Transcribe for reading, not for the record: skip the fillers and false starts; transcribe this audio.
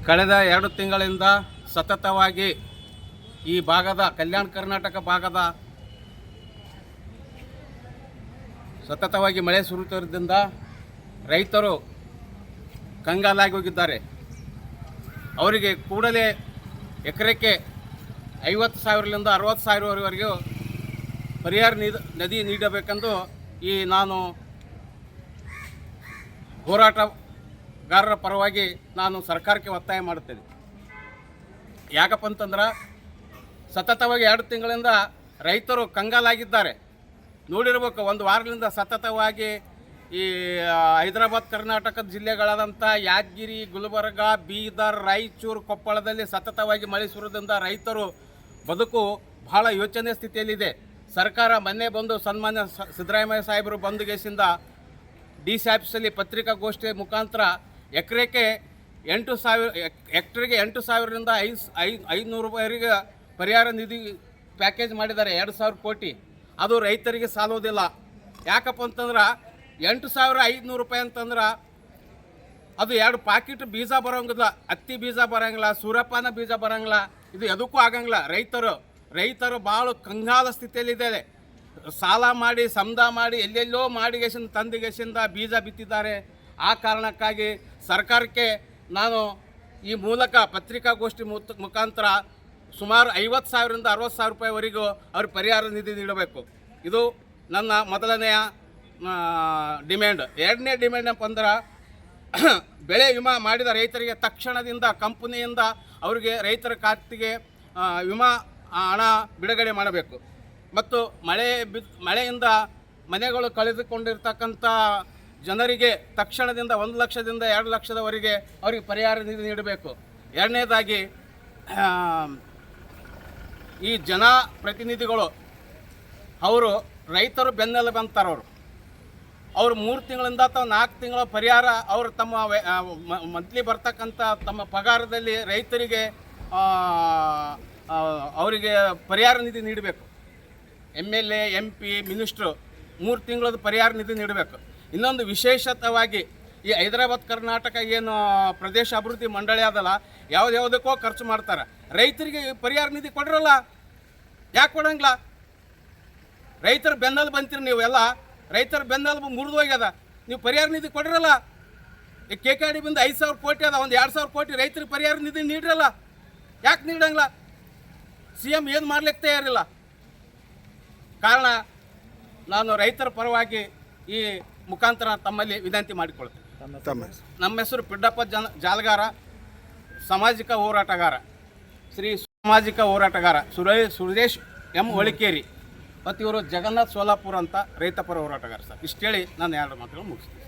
ಕಳೆದ 2 ತಿಂಗಳಿಂದ ಸತತವಾಗಿ ಈ ಭಾಗದ ಕಲ್ಯಾಣ ಕರ್ನಾಟಕ ಭಾಗದ ಸತತವಾಗಿ ಮಳೆ ಸುರಿಯುತ್ತಿರುವುದರಿಂದ ರೈತರು ಕಂಗಾಲಾಗಿ ಹೋಗಿದ್ದಾರೆ. ಅವರಿಗೆ ಕೂಡಲೇ ಎಕರೆಕ್ಕೆ 50,000ರಿಂದ 60,000ವರೆಗೂ ಪರಿಹಾರ ನಿಧಿ ನೀಡಬೇಕೆಂದು ನಾನು ಹೋರಾಟಗಾರರ ಪರವಾಗಿ ನಾನು ಸರ್ಕಾರಕ್ಕೆ ಒತ್ತಾಯ ಮಾಡುತ್ತೇನೆ. ಯಾಕಪ್ಪ ಅಂತಂದ್ರೆ ಸತತವಾಗಿ 2 ತಿಂಗಳಿಂದ ರೈತರು ಕಂಗಾಲಾಗಿದ್ದಾರೆ. ನೋಡಿರ್ಬೇಕು, ಒಂದು ವಾರದಿಂದ ಸತತವಾಗಿ ಈ ಹೈದರಾಬಾದ್ ಕರ್ನಾಟಕದ ಜಿಲ್ಲೆಗಳಾದಂಥ ಯಾದಗಿರಿ, ಗುಲ್ಬರ್ಗ, ಬೀದರ್, ರಾಯಚೂರು, ಕೊಪ್ಪಳದಲ್ಲಿ ಸತತವಾಗಿ ಮಳೆ ಸುರಿದ್ರಿಂದ ರೈತರು ಬದುಕು ಬಹಳ ಯೋಚನೆ ಸ್ಥಿತಿಯಲ್ಲಿದೆ. ಸರ್ಕಾರ ಮೊನ್ನೆ ಬಂದು ಸನ್ಮಾನ್ಯ ಸಿದ್ದರಾಮಯ್ಯ ಸಾಹೇಬರು ಬಂದುಗೆಸಿಂದ DC ಆಫೀಸಲ್ಲಿ ಪತ್ರಿಕಾಗೋಷ್ಠಿ ಮುಖಾಂತರ ಎಕರೆಗೆ 8,000ರಿಂದ 5,000 ರೂಪಾಯಿವರೆಗೆ ಪರಿಹಾರ ನಿಧಿ ಪ್ಯಾಕೇಜ್ ಮಾಡಿದ್ದಾರೆ. 2,000 ಕೋಟಿ. ಅದು ರೈತರಿಗೆ ಸಾಲೋದಿಲ್ಲ. ಯಾಕಪ್ಪ ಅಂತಂದ್ರೆ 8,500 ರೂಪಾಯಿ ಅಂತಂದ್ರೆ ಅದು 2 ಪಾಕಿಟ್ ಬೀಜ ಬರೋಂಗಿಲ್ಲ, ಹತ್ತಿ ಬೀಜ ಬರೋಂಗಿಲ್ಲ, ಸೂರ್ಯಪಾನ ಬೀಜ ಬರೋಂಗಿಲ್ಲ. ಇದು ಎದಕ್ಕೂ ಆಗಂಗಿಲ್ಲ. ರೈತರು ಭಾಳ ಕಂಗಾಲ ಸ್ಥಿತಿಯಲ್ಲಿದ್ದಾರೆ. ಸಾಲ ಮಾಡಿ ಸಮದ ಮಾಡಿ ಎಲ್ಲೆಲ್ಲೋ ಮಾಡಿಗೆಸಿಂದ ತಂದಿಗೆಸಿಂದ ಬೀಜ ಬಿತ್ತಿದ್ದಾರೆ. ಆ ಕಾರಣಕ್ಕಾಗಿ ಸರ್ಕಾರಕ್ಕೆ ನಾನು ಈ ಮೂಲಕ ಪತ್ರಿಕಾಗೋಷ್ಠಿ ಮುಖಾಂತರ ಸುಮಾರು 50,000ರಿಂದ 60,000 ರೂಪಾಯಿವರೆಗೂ ಅವ್ರಿಗೆ ಪರಿಹಾರ ನಿಧಿ ನೀಡಬೇಕು. ಇದು ನನ್ನ ಮೊದಲನೆಯ ಡಿಮ್ಯಾಂಡ್. 2ನೇ ಡಿಮ್ಯಾಂಡ್ ಏನಪ್ಪ ಅಂದ್ರೆ ಬೆಳೆ ವಿಮಾ ಮಾಡಿದ ರೈತರಿಗೆ ತಕ್ಷಣದಿಂದ ಕಂಪನಿಯಿಂದ ಅವರಿಗೆ ರೈತರ ಖಾತೆಗೆ ವಿಮಾ ಹಣ ಬಿಡುಗಡೆ ಮಾಡಬೇಕು. ಮತ್ತು ಮಳೆಯಿಂದ ಮನೆಗಳು ಕಳೆದುಕೊಂಡಿರ್ತಕ್ಕಂಥ ಜನರಿಗೆ ತಕ್ಷಣದಿಂದ 1 ಲಕ್ಷದಿಂದ 2 ಲಕ್ಷದವರೆಗೆ ಅವರಿಗೆ ಪರಿಹಾರ ನಿಧಿ ನೀಡಬೇಕು. 2ನೇದಾಗಿ ಈ ಜನಪ್ರತಿನಿಧಿಗಳು ಅವರು ರೈತರು ಬೆನ್ನೆಲುಬು ಅಂತಾರೆ. ಅವರು 3 ತಿಂಗಳಿಂದ ಅಥವಾ 4 ತಿಂಗಳ ಪರಿಹಾರ ಅವರು ತಮ್ಮ ಮಂತ್ಲಿ ಬರ್ತಕ್ಕಂಥ ತಮ್ಮ ಪಗಾರದಲ್ಲಿ ರೈತರಿಗೆ ಅವರಿಗೆ ಪರಿಹಾರ ನಿಧಿ ನೀಡಬೇಕು. MLA, MP, ಮಿನಿಸ್ಟ್ರು 3 ತಿಂಗಳದ ಪರಿಹಾರ ನಿಧಿ ನೀಡಬೇಕು. ಇನ್ನೊಂದು ವಿಶೇಷತವಾಗಿ ಈ ಹೈದರಾಬಾದ್ ಕರ್ನಾಟಕ ಏನು ಪ್ರದೇಶ ಅಭಿವೃದ್ಧಿ ಮಂಡಳಿ ಅದಲ್ಲ, ಯಾವುದಕ್ಕೋ ಖರ್ಚು ಮಾಡ್ತಾರೆ. ರೈತರಿಗೆ ಪರಿಹಾರ ನಿಧಿ ಕೊಡ್ರಲ್ಲ, ಯಾಕೆ ಕೊಡಂಗಿಲ್ಲ? ರೈತರ ಬೆನ್ನೆಲುಬು ಬಂತೀರಿ ನೀವು ಎಲ್ಲ. ರೈತರ ಬೆನ್ನೆಲುಬು ಮುರಿದು ಹೋಗ್ಯದ. ನೀವು ಪರಿಹಾರ ನಿಧಿ ಕೊಡ್ರಲ್ಲ. ಈ KKD ಬಂದು 5,000 ಕೋಟಿ ಅದ, ಒಂದು 2,000 ಕೋಟಿ ರೈತರಿಗೆ ಪರಿಹಾರ ನಿಧಿ ನೀಡ್ರಲ್ಲ. ಯಾಕೆ ನೀಡಂಗಿಲ್ಲ? CM ಏನು ಮಾಡ್ಲಿಕ್ಕೆ ತಯಾರಿಲ್ಲ. ಕಾರಣ ನಾನು ರೈತರ ಪರವಾಗಿ ಈ ಮುಖಾಂತರ ತಮ್ಮಲ್ಲಿ ವಿನಂತಿ ಮಾಡಿಕೊಳ್ತೇನೆ. ನಮ್ಮ ಹೆಸರು ಪಿಡ್ಡಪ್ಪ ಜಾಲಗಾರ, ಸಾಮಾಜಿಕ ಹೋರಾಟಗಾರ, ಸಾಮಾಜಿಕ ಹೋರಾಟಗಾರ ಸುರೇಶ್ M. ಹೊಳಿಕೇರಿ ಮತ್ತು ಇವರು ಜಗನ್ನಾಥ್ ಸೋಲಾಪುರ ಅಂತ ರೈತಪರ ಹೋರಾಟಗಾರ ಸರ್. ಇಷ್ಟು ಹೇಳಿ ನಾನು 2 ಮಾತುಗಳು ಮುಗಿಸ್ತೀನಿ.